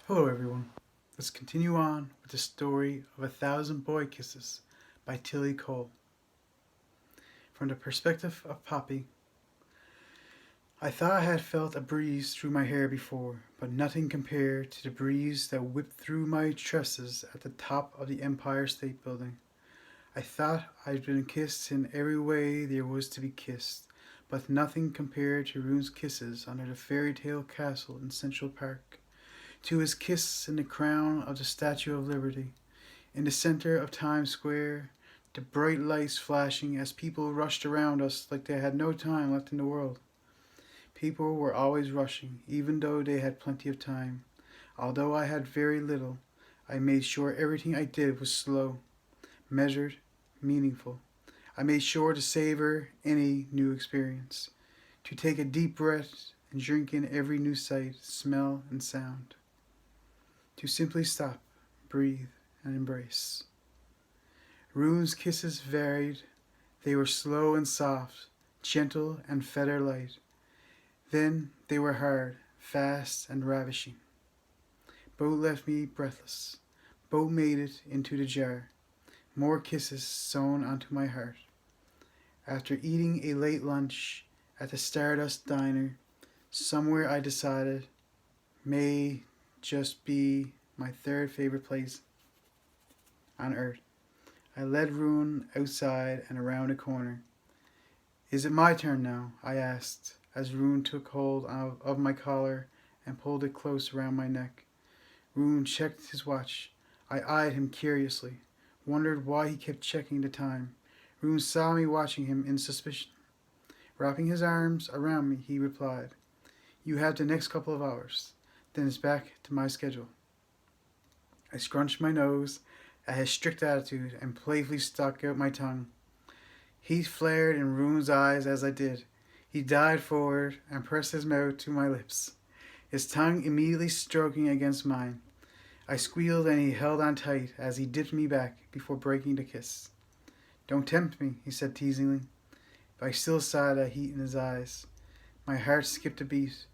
Hello everyone. Let's continue on with the story of 1,000 Boy Kisses by Tillie Cole. From the perspective of Poppy, I thought I had felt a breeze through my hair before, but nothing compared to the breeze that whipped through my tresses at the top of the Empire State Building. I thought I'd been kissed in every way there was to be kissed, but nothing compared to Rune's kisses under the fairy tale castle in Central Park, to his kiss in the crown of the Statue of Liberty, in the center of Times Square, the bright lights flashing as people rushed around us like they had no time left in the world. People were always rushing, even though they had plenty of time. Although I had very little, I made sure everything I did was slow, measured, meaningful. I made sure to savor any new experience, to take a deep breath and drink in every new sight, smell, and sound, to simply stop, breathe, and embrace. Rune's kisses varied. They were slow and soft, gentle and feather light. Then they were hard, fast, and ravishing. Both left me breathless. Both made it into the jar. More kisses sewn onto my heart. After eating a late lunch at the Stardust Diner, somewhere I decided may just be my third favorite place on earth, I led Rune outside and around a corner. "Is it my turn now?" I asked, as Rune took hold of my collar and pulled it close around my neck. Rune checked his watch. I eyed him curiously, wondered why he kept checking the time. Rune saw me watching him in suspicion. Wrapping his arms around me, he replied, "You have the next couple of hours. Then it's back to my schedule." I scrunched my nose at his strict attitude and playfully stuck out my tongue. Heat flared in Rune's eyes as I did. He dived forward and pressed his mouth to my lips, his tongue immediately stroking against mine. I squealed and he held on tight as he dipped me back before breaking the kiss. "Don't tempt me," he said teasingly, but I still saw that heat in his eyes. My heart skipped a beat.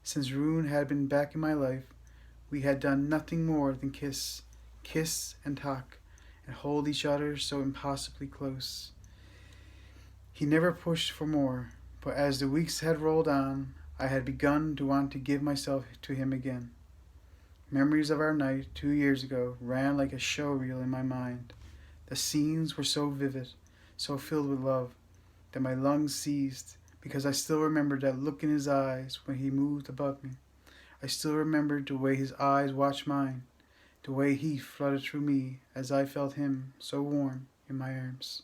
Since Rune had been back in my life, we had done nothing more than kiss and talk, and hold each other so impossibly close. He never pushed for more, but as the weeks had rolled on, I had begun to want to give myself to him again. Memories of our night 2 years ago ran like a show reel in my mind. The scenes were so vivid, so filled with love, that my lungs seized, because I still remembered that look in his eyes when he moved above me. I still remembered the way his eyes watched mine, the way he flooded through me as I felt him so warm in my arms.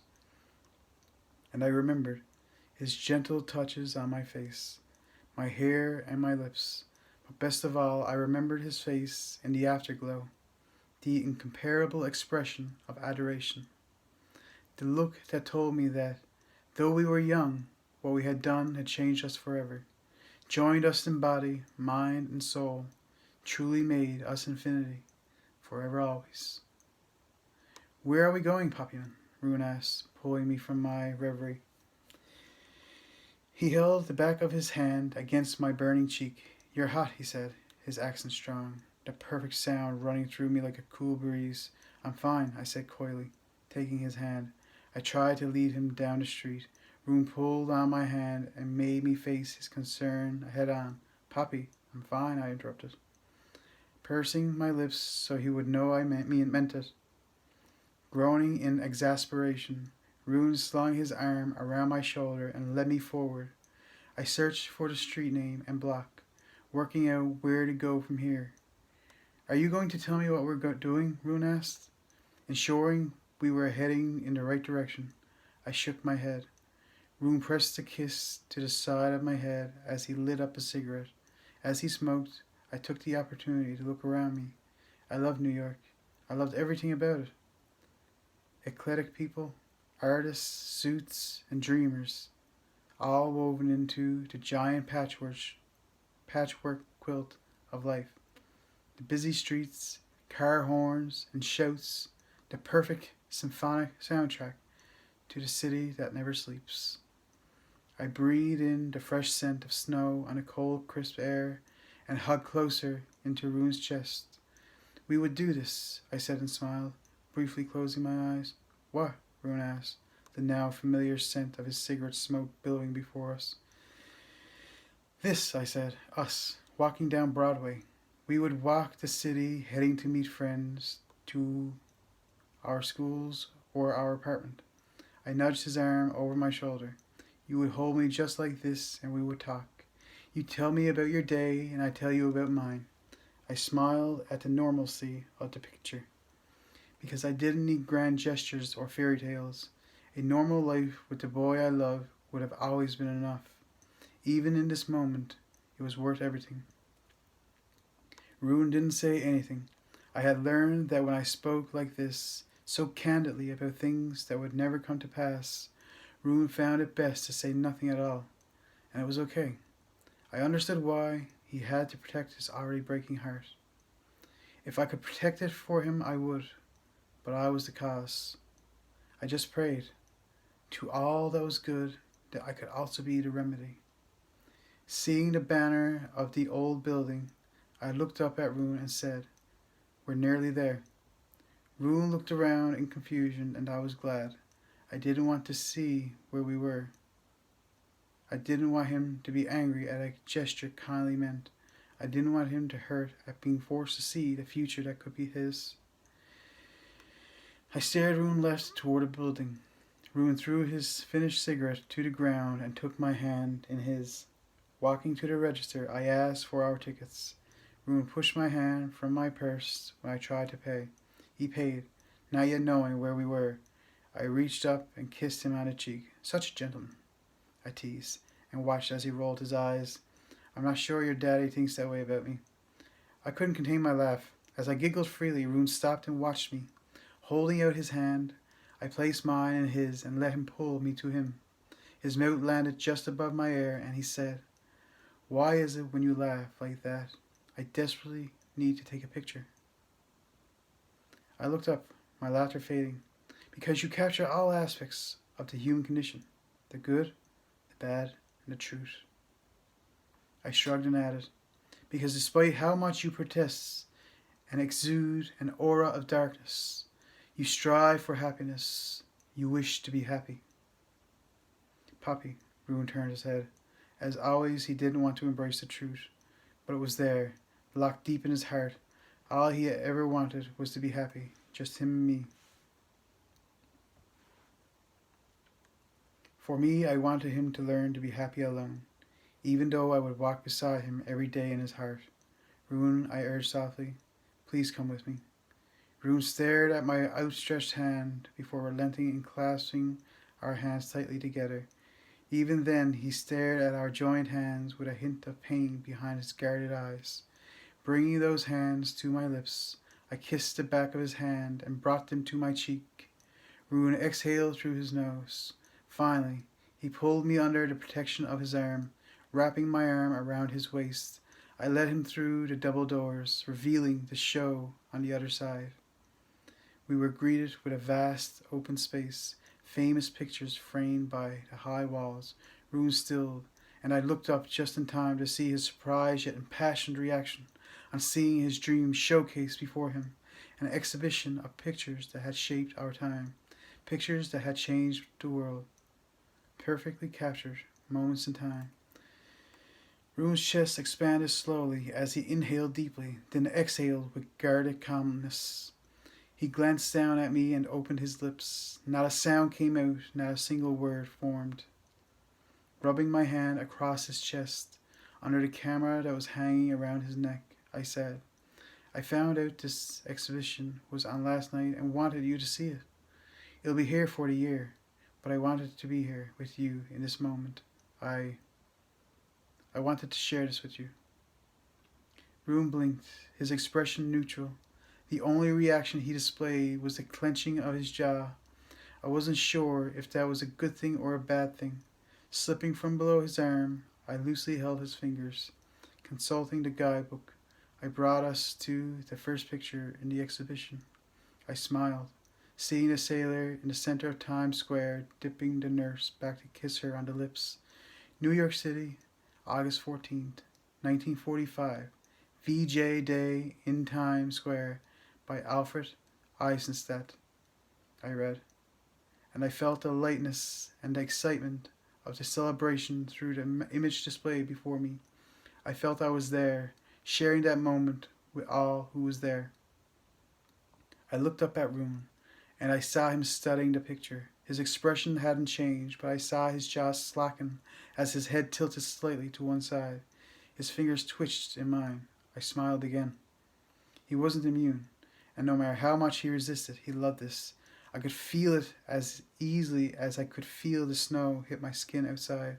And I remembered his gentle touches on my face, my hair and my lips. But best of all, I remembered his face in the afterglow, the incomparable expression of adoration. The look that told me that, though we were young, what we had done had changed us forever, joined us in body, mind, and soul, truly made us infinity, forever always. "Where are we going, Papillon?" Rune asked, pulling me from my reverie. He held the back of his hand against my burning cheek. "You're hot," he said, his accent strong, the perfect sound running through me like a cool breeze. "I'm fine," I said coyly, taking his hand. I tried to lead him down the street. Rune pulled on my hand and made me face his concern head on. "Poppy, I'm fine," I interrupted, pursing my lips so he would know I meant it. Groaning in exasperation, Rune slung his arm around my shoulder and led me forward. I searched for the street name and block, working out where to go from here. "Are you going to tell me what we're doing?" Rune asked, ensuring we were heading in the right direction. I shook my head. Rune pressed a kiss to the side of my head as he lit up a cigarette. As he smoked, I took the opportunity to look around me. I loved New York. I loved everything about it. Eclectic people, artists, suits, and dreamers, all woven into the giant patchwork quilt of life. The busy streets, car horns, and shouts, the perfect symphonic soundtrack to the city that never sleeps. I breathed in the fresh scent of snow on the cold, crisp air and hugged closer into Rune's chest. We would do this, I said and smiled, briefly closing my eyes. What? Rowan asked, the now familiar scent of his cigarette smoke billowing before us. This, I said, us, walking down Broadway. We would walk the city, heading to meet friends, to our schools or our apartment. I nudged his arm over my shoulder. You would hold me just like this and we would talk. You tell me about your day and I tell you about mine. I smiled at the normalcy of the picture because I didn't need grand gestures or fairy tales. A normal life with the boy I love would have always been enough. Even in this moment, it was worth everything. Rowan didn't say anything. I had learned that when I spoke like this, so candidly about things that would never come to pass, Rowan found it best to say nothing at all, and it was okay. I understood why he had to protect his already breaking heart. If I could protect it for him, I would, but I was the cause. I just prayed to all that was good that I could also be the remedy. Seeing the banner of the old building, I looked up at Rowan and said, "We're nearly there." Rowan looked around in confusion and I was glad. I didn't want to see where we were. I didn't want him to be angry at a gesture kindly meant. I didn't want him to hurt at being forced to see the future that could be his. I stared Rowan left toward a building. Rowan threw his finished cigarette to the ground and took my hand in his. Walking to the register, I asked for our tickets. Rowan pushed my hand from my purse when I tried to pay. He paid, not yet knowing where we were. I reached up and kissed him on the cheek. Such a gentleman, I teased, and watched as he rolled his eyes. I'm not sure your daddy thinks that way about me. I couldn't contain my laugh. As I giggled freely, Rowan stopped and watched me. Holding out his hand, I placed mine in his and let him pull me to him. His mouth landed just above my ear, and he said, "Why is it when you laugh like that, I desperately need to take a picture?" I looked up, my laughter fading. Because you capture all aspects of the human condition, the good, the bad, and the truth. I shrugged and added, because despite how much you protest and exude an aura of darkness, you strive for happiness. You wish to be happy. Poppy, Rowan turned his head. As always, he didn't want to embrace the truth, but it was there, locked deep in his heart. All he had ever wanted was to be happy, just him and me. For me, I wanted him to learn to be happy alone, even though I would walk beside him every day in his heart. Rowan, I urged softly, please come with me. Rowan stared at my outstretched hand before relenting and clasping our hands tightly together. Even then, he stared at our joined hands with a hint of pain behind his guarded eyes. Bringing those hands to my lips, I kissed the back of his hand and brought them to my cheek. Rowan exhaled through his nose. Finally, he pulled me under the protection of his arm, wrapping my arm around his waist. I led him through the double doors, revealing the show on the other side. We were greeted with a vast open space, famous pictures framed by the high walls. Rowan stilled, and I looked up just in time to see his surprised yet impassioned reaction on seeing his dream showcased before him, an exhibition of pictures that had shaped our time, pictures that had changed the world, perfectly captured moments in time. Rowan's chest expanded slowly as he inhaled deeply, then exhaled with guarded calmness. He glanced down at me and opened his lips. Not a sound came out, not a single word formed. Rubbing my hand across his chest, under the camera that was hanging around his neck, I said, I found out this exhibition was on last night and wanted you to see it. It'll be here for the year, but I wanted to be here with you in this moment. I wanted to share this with you. Rowan blinked, his expression neutral. The only reaction he displayed was the clenching of his jaw. I wasn't sure if that was a good thing or a bad thing. Slipping from below his arm, I loosely held his fingers. Consulting the guidebook, I brought us to the first picture in the exhibition. I smiled, seeing a sailor in the center of Times Square dipping the nurse back to kiss her on the lips. New York City, August 14th, 1945. VJ Day in Times Square. by Alfred Eisenstadt, I read, and I felt the lightness and the excitement of the celebration through the image displayed before me. I felt I was there, sharing that moment with all who was there. I looked up at Rune, and I saw him studying the picture. His expression hadn't changed, but I saw his jaw slacken as his head tilted slightly to one side. His fingers twitched in mine. I smiled again. He wasn't immune, and no matter how much he resisted, he loved this. I could feel it as easily as I could feel the snow hit my skin outside.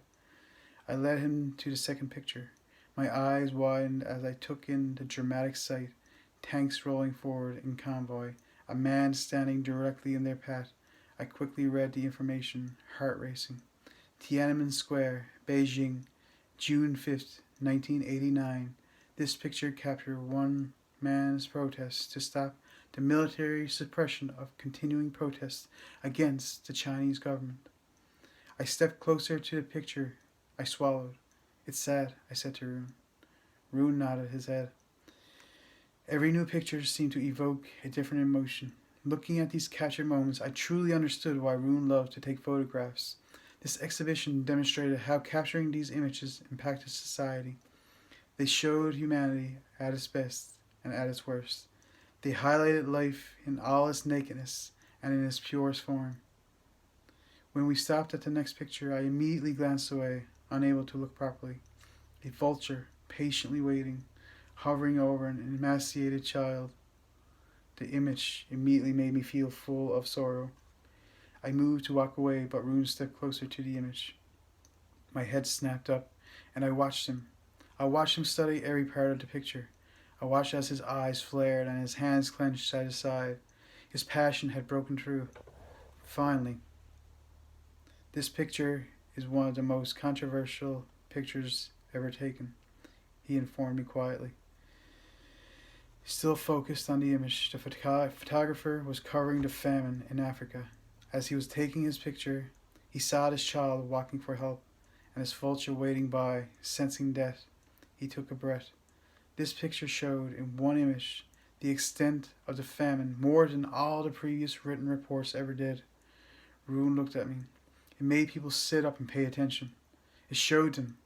I led him to the second picture. My eyes widened as I took in the dramatic sight. Tanks rolling forward in convoy, a man standing directly in their path. I quickly read the information, heart racing. Tiananmen Square, Beijing, June 5th, 1989. This picture captured one man's protest to stop the military suppression of continuing protests against the Chinese government. I stepped closer to the picture. I swallowed. It's sad, I said to Rune. Rune nodded his head. Every new picture seemed to evoke a different emotion. Looking at these captured moments, I truly understood why Rune loved to take photographs. This exhibition demonstrated how capturing these images impacted society. They showed humanity at its best and at its worst. They highlighted life in all its nakedness and in its purest form. When we stopped at the next picture, I immediately glanced away, unable to look properly. A vulture, patiently waiting, hovering over an emaciated child. The image immediately made me feel full of sorrow. I moved to walk away, but Rune stepped closer to the image. My head snapped up, and I watched him. I watched him study every part of the picture. I watched as his eyes flared and his hands clenched side to side. His passion had broken through. Finally, this picture is one of the most controversial pictures ever taken, he informed me quietly. Still focused on the image, the photographer was covering the famine in Africa. As he was taking his picture, he saw his child walking for help, and his vulture waiting by, sensing death. He took a breath. This picture showed, in one image, the extent of the famine more than all the previous written reports ever did. Rune looked at me. It made people sit up and pay attention. It showed them,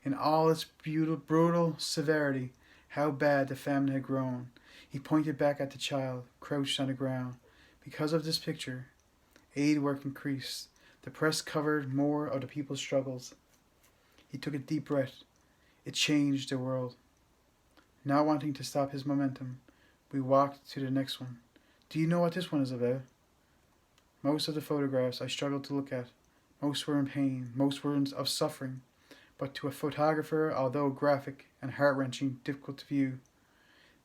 in all its brutal severity, how bad the famine had grown. He pointed back at the child, crouched on the ground. Because of this picture, aid work increased. The press covered more of the people's struggles. He took a deep breath. It changed the world. Not wanting to stop his momentum, we walked to the next one. Do you know what this one is about? Most of the photographs I struggled to look at. Most were in pain, most were of suffering. But to a photographer, although graphic and heart-wrenching, difficult to view,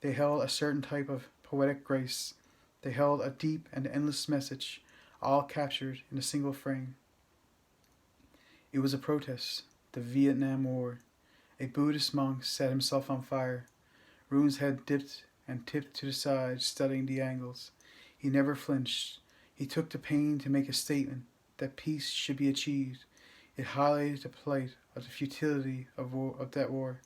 they held a certain type of poetic grace. They held a deep and endless message, all captured in a single frame. It was a protest, the Vietnam War. A Buddhist monk set himself on fire. Rune's head dipped and tipped to the side, studying the angles. He never flinched. He took the pain to make a statement that peace should be achieved. It highlighted the plight of the futility of that war.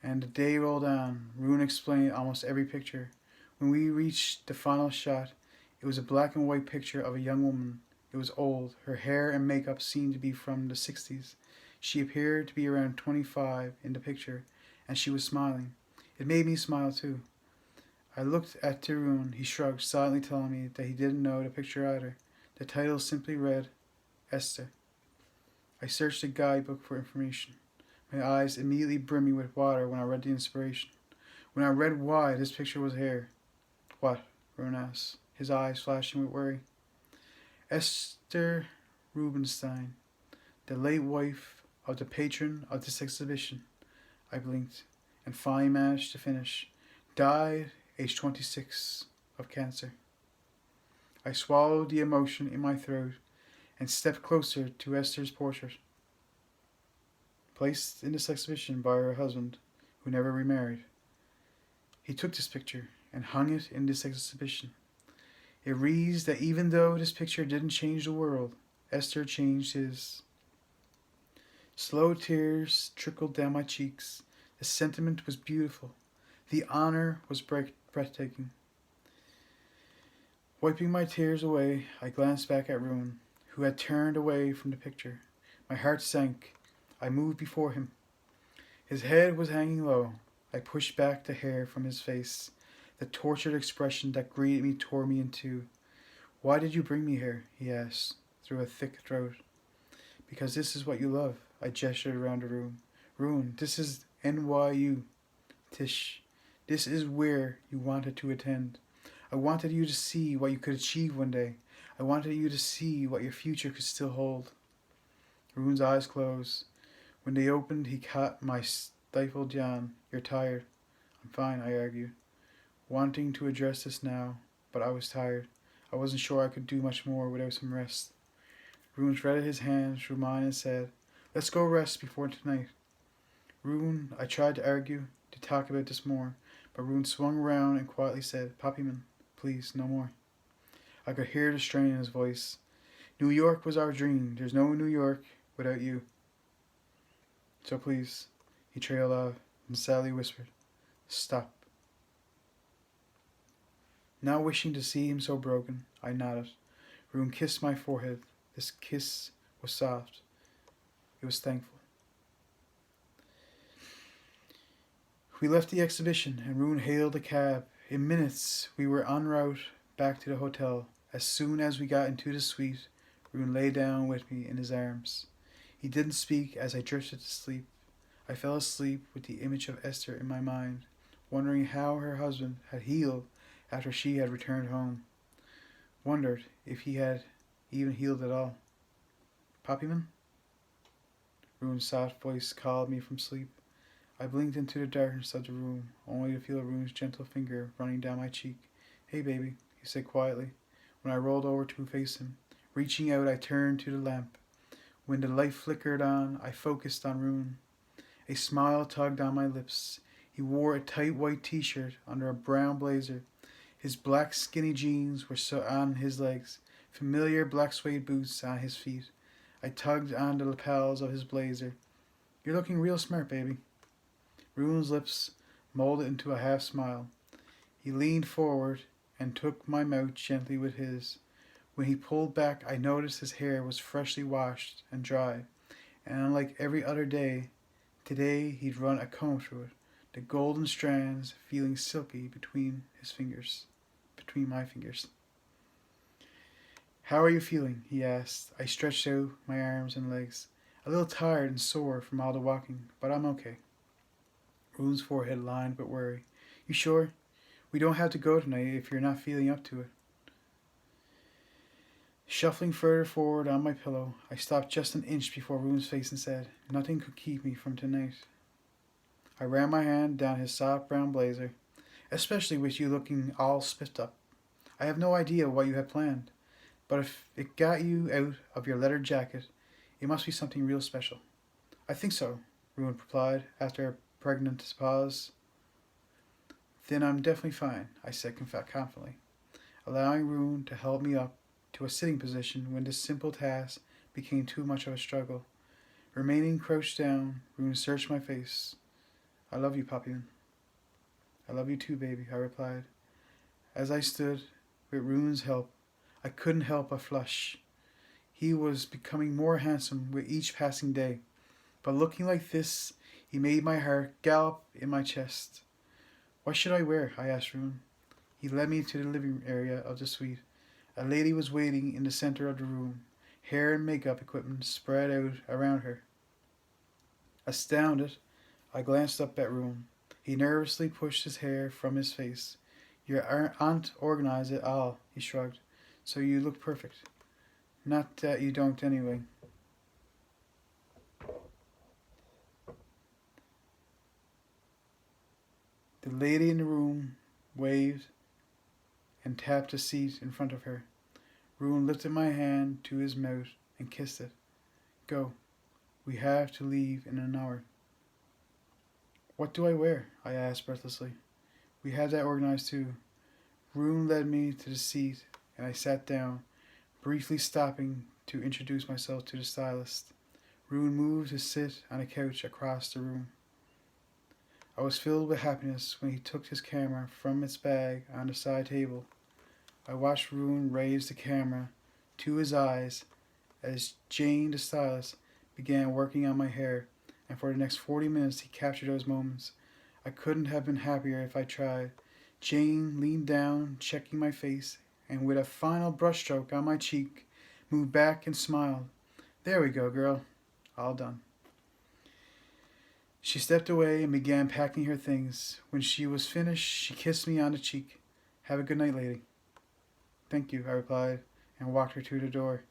And the day rolled on. Rune explained almost every picture. When we reached the final shot, it was a black and white picture of a young woman. It was old. Her hair and makeup seemed to be from the 60s. She appeared to be around 25 in the picture, and she was smiling. It made me smile too. I looked at Tarun. He shrugged, silently telling me that he didn't know the picture either. The title simply read, Esther. I searched the guidebook for information. My eyes immediately brimming with water when I read the inspiration. When I read why this picture was here. What? Rune asked, his eyes flashing with worry. Esther Rubinstein, the late wife of the patron of this exhibition. I blinked and finally managed to finish. Died, age 26, of cancer. I swallowed the emotion in my throat and stepped closer to Esther's portrait, placed in this exhibition by her husband, who never remarried. He took this picture and hung it in this exhibition. It reads that even though this picture didn't change the world, Esther changed his. Slow tears trickled down my cheeks. The sentiment was beautiful. The honor was breathtaking. Wiping my tears away, I glanced back at Rune, who had turned away from the picture. My heart sank. I moved before him. His head was hanging low. I pushed back the hair from his face. The tortured expression that greeted me tore me in two. "Why did you bring me here?" he asked, through a thick throat. "Because this is what you love." I gestured around the room. "Rune, this is NYU. Tish, this is where you wanted to attend. I wanted you to see what you could achieve one day. I wanted you to see what your future could still hold." Rune's eyes closed. When they opened, he caught my stifled yawn. "You're tired." "I'm fine," I argued, wanting to address this now, but I was tired. I wasn't sure I could do much more without some rest. Rune threaded his hands through mine and said, "Let's go rest before tonight." "Rune," I tried to argue, to talk about this more, but Rune swung around and quietly said, "Poppyman, please, no more." I could hear the strain in his voice. "New York was our dream. There's no New York without you. So please," he trailed off and sadly whispered, "Stop." Not wishing to see him so broken, I nodded. Rune kissed my forehead. This kiss was soft. It was thankful. We left the exhibition and Rune hailed a cab. In minutes, we were en route back to the hotel. As soon as we got into the suite, Rune lay down with me in his arms. He didn't speak as I drifted to sleep. I fell asleep with the image of Esther in my mind, wondering how her husband had healed after she had returned home. Wondered if he had even healed at all. "Poppyman?" Rune's soft voice called me from sleep. I blinked into the darkness of the room, only to feel Rune's gentle finger running down my cheek. "Hey, baby," he said quietly, when I rolled over to face him. Reaching out, I turned to the lamp. When the light flickered on, I focused on Rune. A smile tugged on my lips. He wore a tight white t-shirt under a brown blazer. His black skinny jeans were so on his legs, familiar black suede boots on his feet. I tugged on the lapels of his blazer. "You're looking real smart, baby." Rune's lips molded into a half smile. He leaned forward and took my mouth gently with his. When he pulled back, I noticed his hair was freshly washed and dry, and unlike every other day, today he'd run a comb through it, the golden strands feeling silky between my fingers. "How are you feeling?" he asked. I stretched out my arms and legs. "A little tired and sore from all the walking, but I'm okay." Rune's forehead lined with worry. "You sure? We don't have to go tonight if you're not feeling up to it." Shuffling further forward on my pillow, I stopped just an inch before Rune's face and said, "Nothing could keep me from tonight." I ran my hand down his soft brown blazer. "Especially with you looking all spiffed up. I have no idea what you have planned, but if it got you out of your leather jacket, it must be something real special." "I think so," Rune replied after a pregnant pause. "Then I'm definitely fine," I said confidently, allowing Rune to help me up to a sitting position when this simple task became too much of a struggle. Remaining crouched down, Rune searched my face. "I love you, Poppyman." "I love you too, baby," I replied. As I stood, with Rune's help, I couldn't help but flush. He was becoming more handsome with each passing day, but looking like this, he made my heart gallop in my chest. "What should I wear?" I asked Rune. He led me to the living area of the suite. A lady was waiting in the center of the room, hair and makeup equipment spread out around her. Astounded, I glanced up at Rune. He nervously pushed his hair from his face. "Your aunt organized it all," he shrugged, "so you look perfect. Not that you don't anyway." The lady in the room waved and tapped a seat in front of her. Rune lifted my hand to his mouth and kissed it. "Go. We have to leave in an hour." "What do I wear?" I asked breathlessly. "We have that organized too." Rune led me to the seat and I sat down, briefly stopping to introduce myself to the stylist. Rune moved to sit on a couch across the room. I was filled with happiness when he took his camera from its bag on the side table. I watched Rune raise the camera to his eyes as Jane, the stylist, began working on my hair, and for the next 40 minutes he captured those moments. I couldn't have been happier if I tried. Jane leaned down, checking my face, and with a final brushstroke on my cheek, moved back and smiled. There we go, girl. All done. She stepped away and began packing her things. When she was finished, she kissed me on the cheek. Have a good night, lady. Thank you, I replied, and walked her to the door.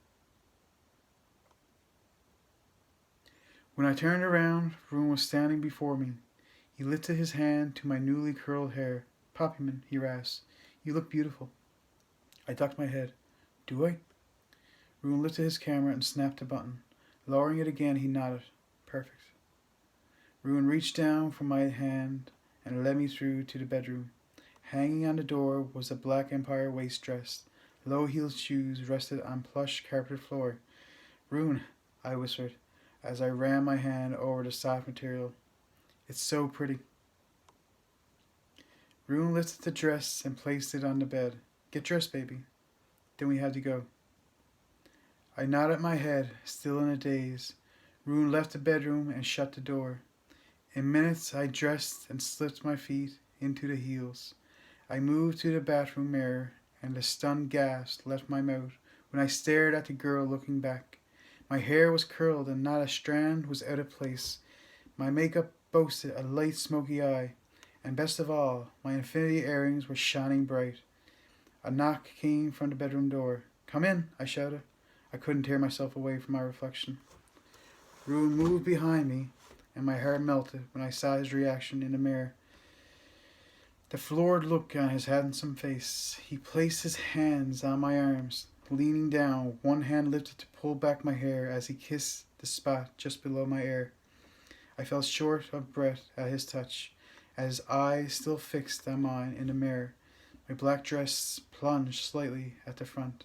When I turned around, Rune was standing before me. He lifted his hand to my newly curled hair. Poppyman, he rasped, you look beautiful. I ducked my head. Do I? Rune lifted his camera and snapped a button. Lowering it again, he nodded. Perfect. Rune reached down from my hand and led me through to the bedroom. Hanging on the door was a black Empire waist dress. Low-heeled shoes rested on plush carpeted floor. Rune, I whispered, as I ran my hand over the soft material. It's so pretty. Rune lifted the dress and placed it on the bed. Get dressed, baby. Then we had to go. I nodded my head, still in a daze. Rune left the bedroom and shut the door. In minutes, I dressed and slipped my feet into the heels. I moved to the bathroom mirror, and the stunned gasp left my mouth when I stared at the girl looking back. My hair was curled and not a strand was out of place. My makeup boasted a light smoky eye, and best of all, my infinity earrings were shining bright. A knock came from the bedroom door. Come in, I shouted. I couldn't tear myself away from my reflection. Rune moved behind me, and my heart melted when I saw his reaction in the mirror. The floored look on his handsome face. He placed his hands on my arms, leaning down, one hand lifted to pull back my hair as he kissed the spot just below my ear. I felt short of breath at his touch, as his eyes still fixed on mine in the mirror. My black dress plunged slightly at the front,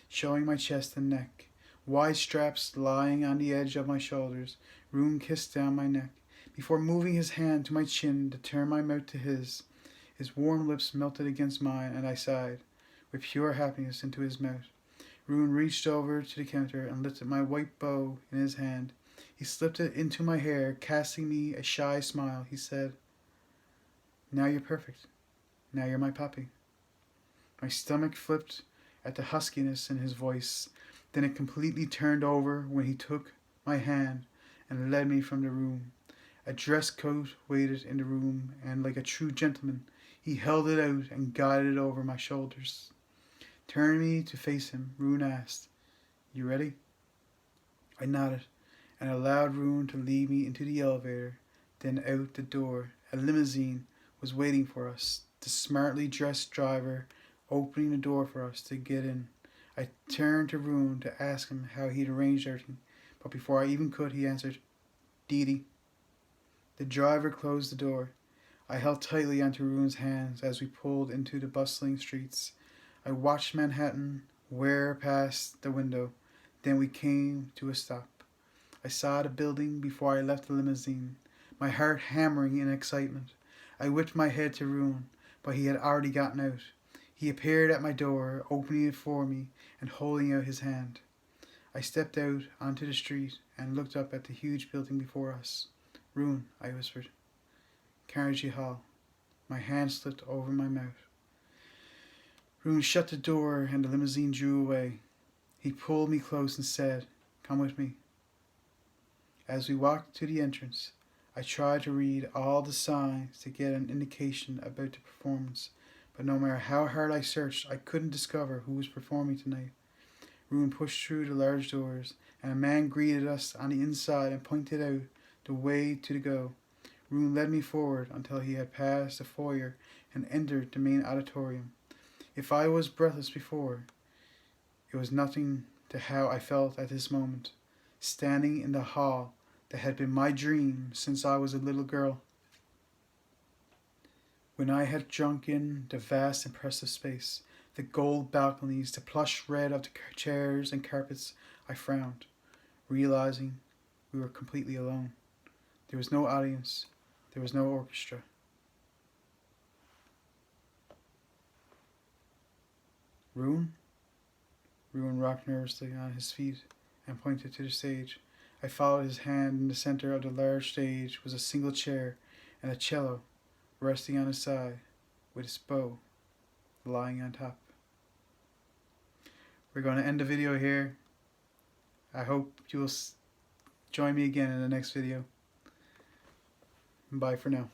showing my chest and neck. Wide straps lying on the edge of my shoulders. Rune kissed down my neck, before moving his hand to my chin to turn my mouth to his. His warm lips melted against mine, and I sighed, with pure happiness, into his mouth. Rune reached over to the counter and lifted my white bow in his hand. He slipped it into my hair, casting me a shy smile. He said, Now you're perfect. Now you're my puppy. My stomach flipped at the huskiness in his voice. Then it completely turned over when he took my hand and led me from the room. A dress coat waited in the room, and like a true gentleman, he held it out and guided it over my shoulders. Turning me to face him, Rune asked, You ready? I nodded and allowed Rune to lead me into the elevator, then out the door. A limousine was waiting for us, the smartly dressed driver opening the door for us to get in. I turned to Rune to ask him how he'd arranged everything, but before I even could, he answered, Dee. The driver closed the door. I held tightly onto Rune's hands as we pulled into the bustling streets. I watched Manhattan wear past the window. Then we came to a stop. I saw the building before I left the limousine, my heart hammering in excitement. I whipped my head to Rune, but he had already gotten out. He appeared at my door, opening it for me and holding out his hand. I stepped out onto the street and looked up at the huge building before us. Rune, I whispered. Carnegie Hall. My hand slipped over my mouth. Rune shut the door and the limousine drew away. He pulled me close and said, Come with me. As we walked to the entrance, I tried to read all the signs to get an indication about the performance, but no matter how hard I searched, I couldn't discover who was performing tonight. Rune pushed through the large doors, and a man greeted us on the inside and pointed out the way to go. Rune led me forward until he had passed the foyer and entered the main auditorium. If I was breathless before, it was nothing to how I felt at this moment, standing in the hall that had been my dream since I was a little girl. When I had drunk in the vast impressive space, the gold balconies, the plush red of the chairs and carpets, I frowned, realizing we were completely alone. There was no audience. There was no orchestra. Ruin? Ruin rocked nervously on his feet and pointed to the stage. I followed his hand. In the center of the large stage was a single chair and a cello resting on his side with its bow lying on top. We're going to end the video here. I hope you will join me again in the next video. Bye for now.